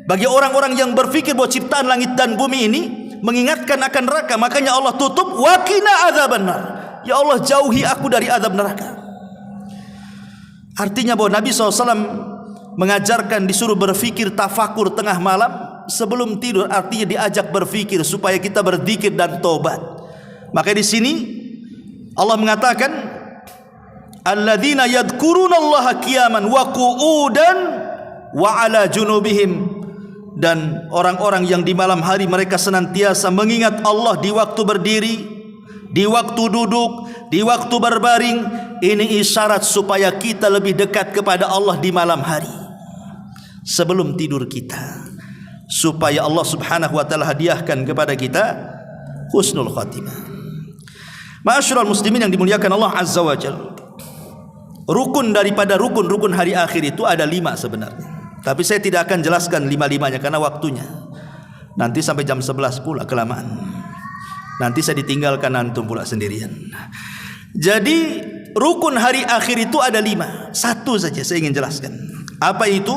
bagi orang-orang yang berpikir bahwa ciptaan langit dan bumi ini mengingatkan akan neraka. Makanya Allah tutup, wa qina adzabannar. Ya Allah, jauhi aku dari azab neraka. Artinya bahwa Nabi SAW mengajarkan disuruh berfikir tafakur tengah malam sebelum tidur. Artinya diajak berfikir supaya kita berzikir dan tobat. Maka di sini Allah mengatakan, alladzina yadhkurunallaha qiyaman wa qu'udan wa ala junubihim. Dan orang-orang yang di malam hari mereka senantiasa mengingat Allah di waktu berdiri, di waktu duduk, di waktu berbaring. Ini isyarat supaya kita lebih dekat kepada Allah di malam hari sebelum tidur kita, supaya Allah Subhanahu wa taala hadiahkan kepada kita husnul khatimah. Ma'asyiral muslimin yang dimuliakan Allah Azza wa Jalla, rukun daripada rukun-rukun hari akhir itu ada 5 sebenarnya, tapi saya tidak akan jelaskan 5-5-nya karena waktunya nanti sampai jam 11 pula kelamaan. Nanti saya ditinggalkan antum pula sendirian. Jadi rukun hari akhir itu ada 5. Satu saja saya ingin jelaskan. Apa itu?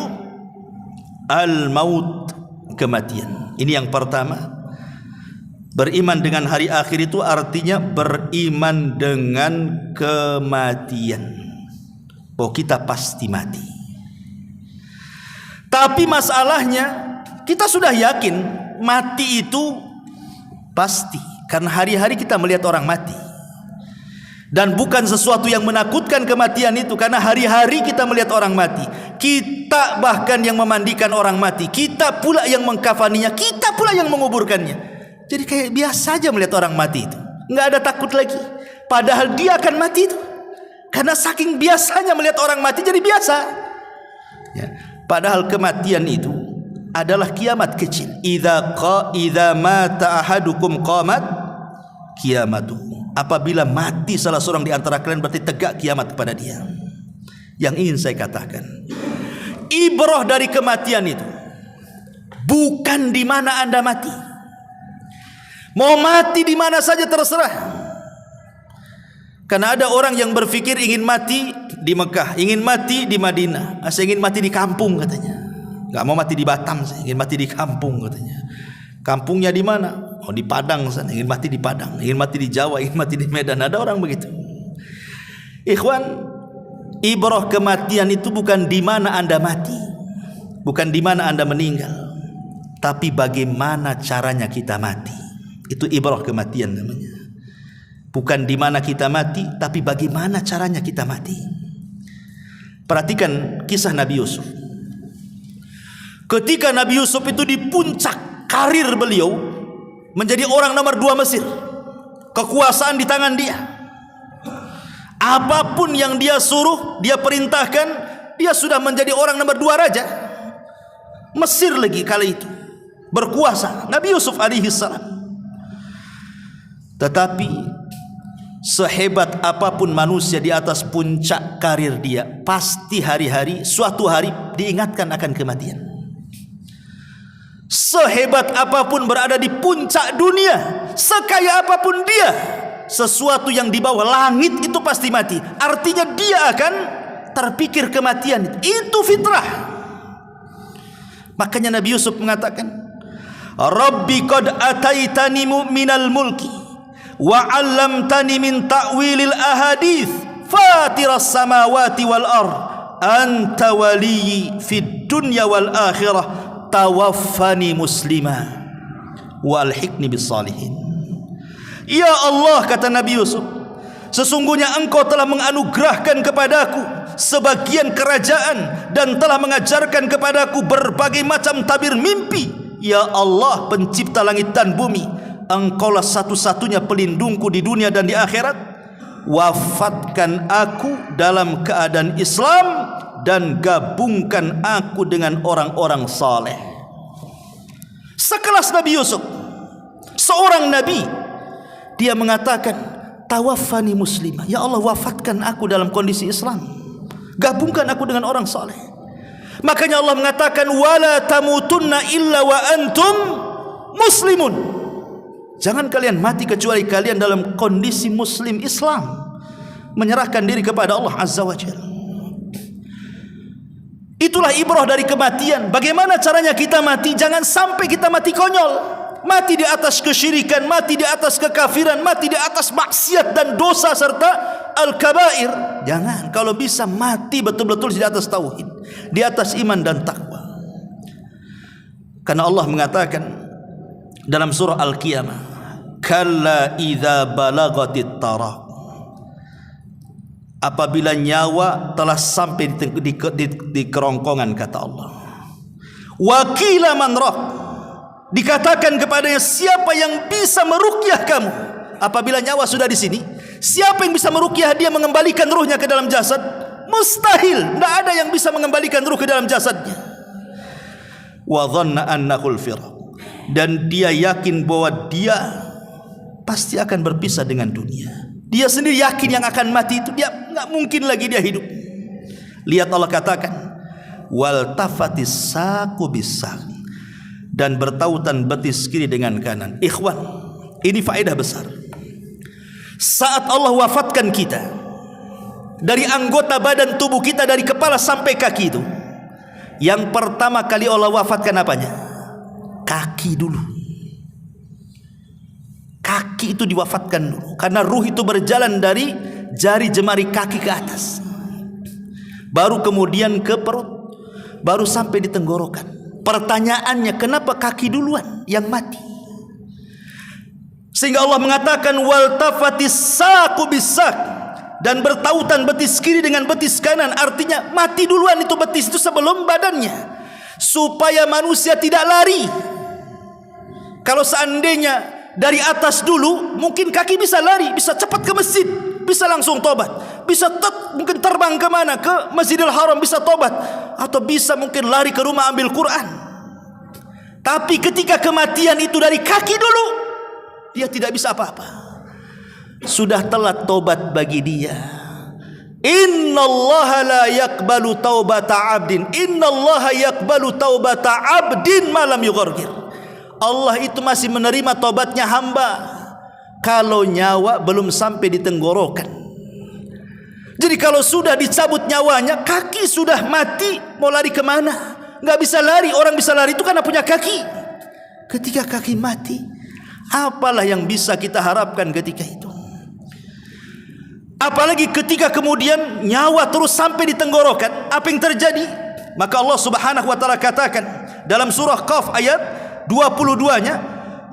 Al-maut, kematian. Ini yang pertama. Beriman dengan hari akhir itu artinya beriman dengan kematian, bahwa kita pasti mati. Tapi masalahnya kita sudah yakin mati itu pasti, karena hari-hari kita melihat orang mati. Dan bukan sesuatu yang menakutkan kematian itu, karena hari-hari kita melihat orang mati. Kita bahkan yang memandikan orang mati, kita pula yang mengkafaninya, kita pula yang menguburkannya. Jadi kayak biasa aja melihat orang mati itu, nggak ada takut lagi. Padahal dia akan mati itu, karena saking biasanya melihat orang mati jadi biasa, ya. Padahal kematian itu adalah kiamat kecil. Idza mata ahadukum qamat kiamatuhu. Apabila mati salah seorang di antara kalian berarti tegak kiamat kepada dia. Yang ingin saya katakan, ibrah dari kematian itu bukan di mana Anda mati. Mau mati di mana saja terserah. Karena ada orang yang berpikir ingin mati di Mekah, ingin mati di Madinah. Saya ingin mati di kampung katanya. Gak mau mati di Batam, saya ingin mati di kampung katanya. Kampungnya di mana? Oh, di Padang sana, ingin mati di Padang, ingin mati di Jawa, ingin mati di Medan. Ada orang begitu. Ikhwan, ibrah kematian itu bukan di mana Anda mati, bukan di mana Anda meninggal, tapi bagaimana caranya kita mati. Itu ibrah kematian namanya. Bukan di mana kita mati, tapi bagaimana caranya kita mati. Perhatikan kisah Nabi Yusuf. Ketika Nabi Yusuf itu di puncak karir beliau, menjadi orang nomor 2 Mesir, kekuasaan di tangan dia. Apapun yang dia suruh, dia perintahkan, dia sudah menjadi orang nomor 2 raja Mesir lagi kala itu, berkuasa Nabi Yusuf alaihi salam. Tetapi sehebat apapun manusia di atas puncak karir dia, pasti hari-hari, suatu hari diingatkan akan kematian. Sehebat apapun berada di puncak dunia, sekaya apapun dia, sesuatu yang di bawah langit itu pasti mati. Artinya dia akan terpikir kematian. Itu fitrah. Makanya Nabi Yusuf mengatakan, Rabbi qad ataitani minal mulki wa 'allamtani min ta'wilil ahadits fatiras samawati wal ardh anta waliyyi fid dunya wal akhirah tawaffani muslima wa alhiqni bis salihin. Ya Allah, kata Nabi Yusuf, sesungguhnya engkau telah menganugerahkan kepadaku sebagian kerajaan dan telah mengajarkan kepadaku berbagai macam tabir mimpi. Ya Allah, pencipta langit dan bumi, engkaulah satu-satunya pelindungku di dunia dan di akhirat. Wafatkan aku dalam keadaan Islam dan gabungkan aku dengan orang-orang saleh. Sekelas Nabi Yusuf, seorang nabi, dia mengatakan, tawaffani muslimah, ya Allah, wafatkan aku dalam kondisi Islam, gabungkan aku dengan orang saleh. Makanya Allah mengatakan, wala tamutunna illa wa antum muslimun. Jangan kalian mati kecuali kalian dalam kondisi muslim Islam, menyerahkan diri kepada Allah Azza wa Jalla. Itulah ibrah dari kematian. Bagaimana caranya kita mati? Jangan sampai kita mati konyol, mati di atas kesyirikan, mati di atas kekafiran, mati di atas maksiat dan dosa serta al-kabair. Jangan. Kalau bisa mati betul-betul di atas tauhid, di atas iman dan takwa. Karena Allah mengatakan dalam surah Al-Qiyamah, kalla idza balagatit taraq, apabila nyawa telah sampai di kerongkongan, kata Allah. Wakila man raq, dikatakan kepadanya, siapa yang bisa meruqyah kamu? Apabila nyawa sudah di sini, siapa yang bisa meruqyah dia, mengembalikan ruhnya ke dalam jasad? Mustahil, tidak ada yang bisa mengembalikan ruh ke dalam jasadnya. Wa dhanna annahul firaq, dan dia yakin bahwa dia pasti akan berpisah dengan dunia. Dia sendiri yakin yang akan mati itu, dia nggak mungkin lagi dia hidup. Lihat Allah katakan, wal tafatis saqu bisaq, dan bertautan betis kiri dengan kanan. Ikhwan, ini faedah besar. Saat Allah wafatkan kita, dari anggota badan tubuh kita, dari kepala sampai kaki itu, yang pertama kali Allah wafatkan apanya? Kaki dulu. Kaki itu diwafatkan dulu, karena ruh itu berjalan dari jari jemari kaki ke atas, baru kemudian ke perut, baru sampai di tenggorokan. Pertanyaannya, kenapa kaki duluan yang mati? Sehingga Allah mengatakan wal tafatis saqu bisaq, dan bertautan betis kiri dengan betis kanan. Artinya mati duluan itu betis itu sebelum badannya, supaya manusia tidak lari. Kalau seandainya dari atas dulu, mungkin kaki bisa lari, bisa cepat ke masjid, bisa langsung tobat, bisa mungkin terbang kemana, ke Masjidil Haram, bisa tobat, atau bisa mungkin lari ke rumah ambil Quran. Tapi ketika kematian itu dari kaki dulu, dia tidak bisa apa-apa. Sudah telat tobat bagi dia. Innallaha la yaqbalu taubata 'abdin, innallaha yaqbalu taubata 'abdin ma lam yughargir. Allah itu masih menerima tobatnya hamba kalau nyawa belum sampai di tenggorokan. Jadi kalau sudah dicabut nyawanya, kaki sudah mati, mau lari kemana? Nggak bisa lari. Orang bisa lari itu karena punya kaki. Ketika kaki mati, apalah yang bisa kita harapkan ketika itu? Apalagi ketika kemudian nyawa terus sampai di tenggorokan, apa yang terjadi? Maka Allah Subhanahu wa taala katakan dalam surah Qaf ayat 22-nya,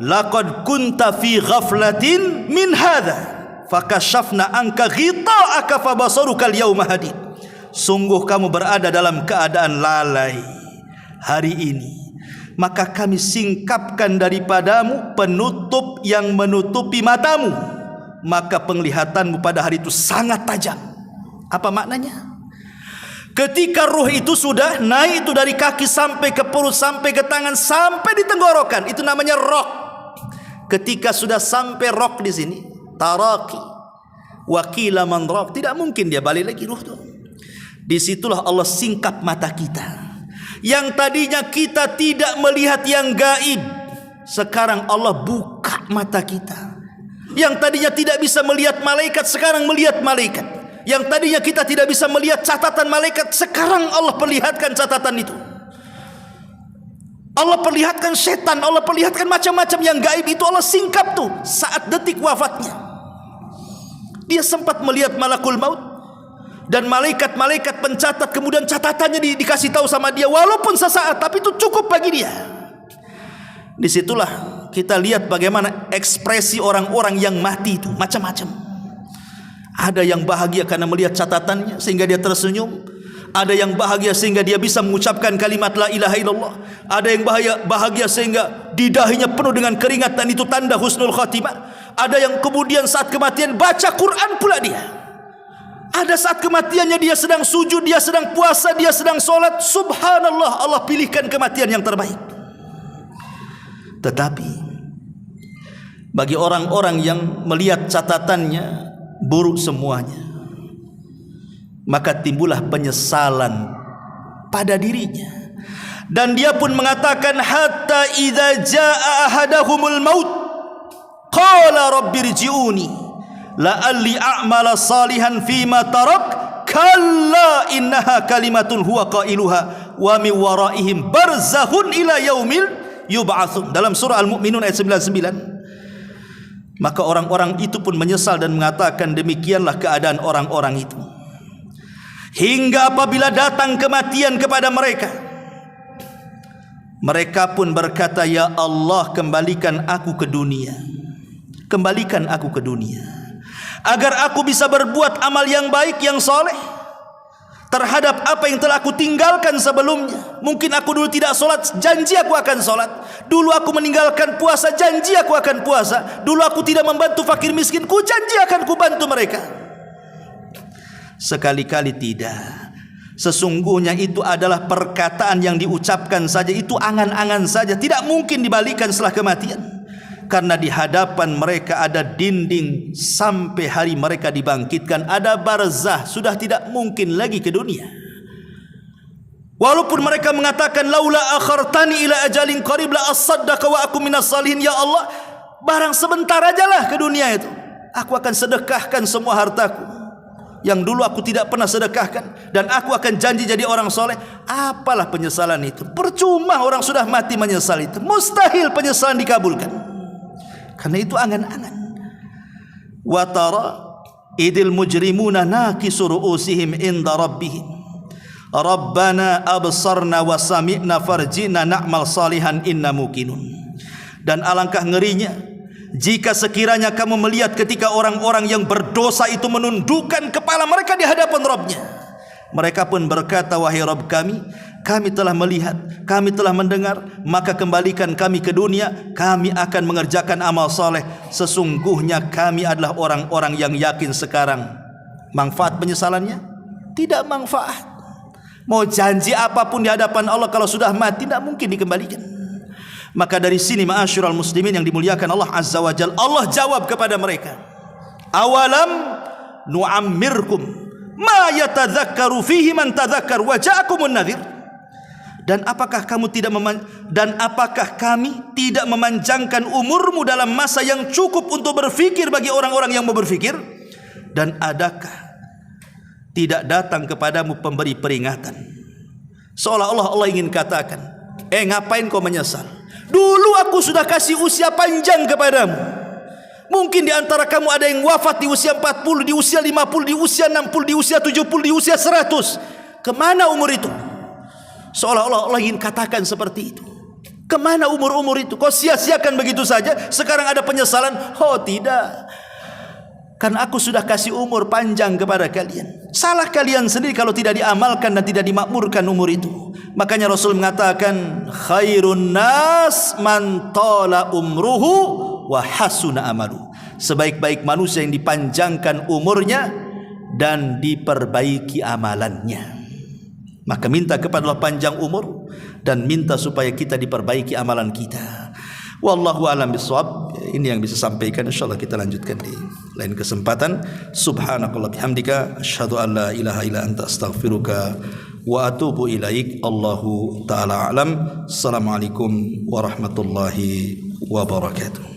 laqad kunta fi ghaflatin min hadza fakashafna anka ghita'aka fabasaruka al-yawma hadid. Sungguh kamu berada dalam keadaan lalai hari ini, maka kami singkapkan daripadamu penutup yang menutupi matamu, maka penglihatanmu pada hari itu sangat tajam. Apa maknanya? Ketika ruh itu sudah naik itu dari kaki sampai ke perut, sampai ke tangan, sampai di tenggorokan, itu namanya rok. Ketika sudah sampai rok di sini, taraki, wakila man rok, tidak mungkin dia balik lagi ruh itu. Disitulah Allah singkap mata kita. Yang tadinya kita tidak melihat yang gaib, Sekarang Allah buka mata kita. Yang tadinya tidak bisa melihat malaikat, sekarang melihat malaikat. Yang tadinya kita tidak bisa melihat catatan malaikat, sekarang Allah perlihatkan catatan itu. Allah perlihatkan setan, Allah perlihatkan macam-macam yang gaib itu. Allah singkap tuh saat detik wafatnya. Dia sempat melihat malakul maut, dan malaikat-malaikat pencatat, kemudian catatannya dikasih tahu sama dia, walaupun sesaat, tapi itu cukup bagi dia. Disitulah kita lihat bagaimana ekspresi orang-orang yang mati itu macam-macam. Ada yang bahagia karena melihat catatannya sehingga dia tersenyum. Ada yang bahagia sehingga dia bisa mengucapkan kalimat la ilaha illallah. Ada yang bahagia sehingga di dahinya penuh dengan keringat, dan itu tanda husnul khatimah. Ada yang kemudian saat kematian baca Quran pula dia. Ada saat kematiannya dia sedang sujud, dia sedang puasa, dia sedang solat. Subhanallah, Allah pilihkan kematian yang terbaik. Tetapi bagi orang-orang yang melihat catatannya buruk semuanya, maka timbullah penyesalan pada dirinya. Dan dia pun mengatakan, hatta idza jaa ahadahumul maut qala rabbirji'uni la'alli a'mala salihan fima tarak kalla innaha kalimatun huwa qailuha wa min waraihim barzakhun ila yaumil yub'atsun. Dalam surah Al-Mu'minun ayat 99. Maka orang-orang itu pun menyesal dan mengatakan, demikianlah keadaan orang-orang itu hingga apabila datang kematian kepada mereka, mereka pun berkata, ya Allah, kembalikan aku ke dunia, kembalikan aku ke dunia, agar aku bisa berbuat amal yang baik, yang soleh terhadap apa yang telah aku tinggalkan sebelumnya. Mungkin aku dulu tidak solat, janji aku akan solat. Dulu aku meninggalkan puasa, janji aku akan puasa. Dulu aku tidak membantu fakir miskin, ku janji akan ku bantu mereka. Sekali-kali tidak. Sesungguhnya itu adalah perkataan yang diucapkan saja, itu angan-angan saja, tidak mungkin dibalikan setelah kematian. Karena di hadapan mereka ada dinding sampai hari mereka dibangkitkan, ada barzah, sudah tidak mungkin lagi ke dunia. Walaupun mereka mengatakan, laula akhartani ila ajalin qarib la asaddaqa wa aku minas salihin, ya Allah, barang sebentar ajalah ke dunia itu, aku akan sedekahkan semua hartaku yang dulu aku tidak pernah sedekahkan, dan aku akan janji jadi orang soleh. Apalah penyesalan itu? Percuma orang sudah mati menyesal itu. Mustahil penyesalan dikabulkan, karena itu angan-angan. Wa tara idil mujrimuna nakisu ru'usihim inda rabbihim rabbana absarna wa sami'na farjina na'mal salihan inna muqinun. Dan alangkah ngerinya jika sekiranya kamu melihat ketika orang-orang yang berdosa itu menundukkan kepala mereka di hadapan Rabbnya. Mereka pun berkata, wahai Rabb kami, kami telah melihat, kami telah mendengar, maka kembalikan kami ke dunia, kami akan mengerjakan amal soleh. Sesungguhnya kami adalah orang-orang yang yakin sekarang. Manfaat penyesalannya? Tidak manfaat. Mau janji apapun di hadapan Allah, kalau sudah mati tidak mungkin dikembalikan. Maka dari sini ma'asyiral muslimin yang dimuliakan Allah Azza wa Jalla, Allah jawab kepada mereka, awalam nu'ammirkum ma yatadzakkaru fihi man tadzakkar wa ja'akumun nadhir. Dan apakah kami tidak memanjangkan umurmu dalam masa yang cukup untuk berfikir bagi orang-orang yang mau berfikir? Dan adakah tidak datang kepadamu pemberi peringatan? Seolah-olah Allah ingin katakan, ngapain kau menyesal? Dulu aku sudah kasih usia panjang kepadamu. Mungkin di antara kamu ada yang wafat di usia 40, di usia 50, di usia 60, di usia 70, di usia 100. Kemana umur itu? Seolah-olah Allah ingin katakan seperti itu. Kemana umur-umur itu? Kau sia-siakan begitu saja, sekarang ada penyesalan? Oh tidak, kan aku sudah kasih umur panjang kepada kalian. Salah kalian sendiri kalau tidak diamalkan dan tidak dimakmurkan umur itu. Makanya Rasul mengatakan, khairun nas man tala umruhu wa hasuna amalu. Sebaik-baik manusia yang dipanjangkan umurnya dan diperbaiki amalannya. Maka minta kepada Allah panjang umur dan minta supaya kita diperbaiki amalan kita. Wallahu a'lam bishawab. Ini yang bisa sampaikan, insyaallah kita lanjutkan di lain kesempatan. Subhanakallah bihamdika asyhadu an la ilaha illa anta astaghfiruka wa atubu ilaik. Allahu taala alam. Assalamualaikum warahmatullahi wabarakatuh.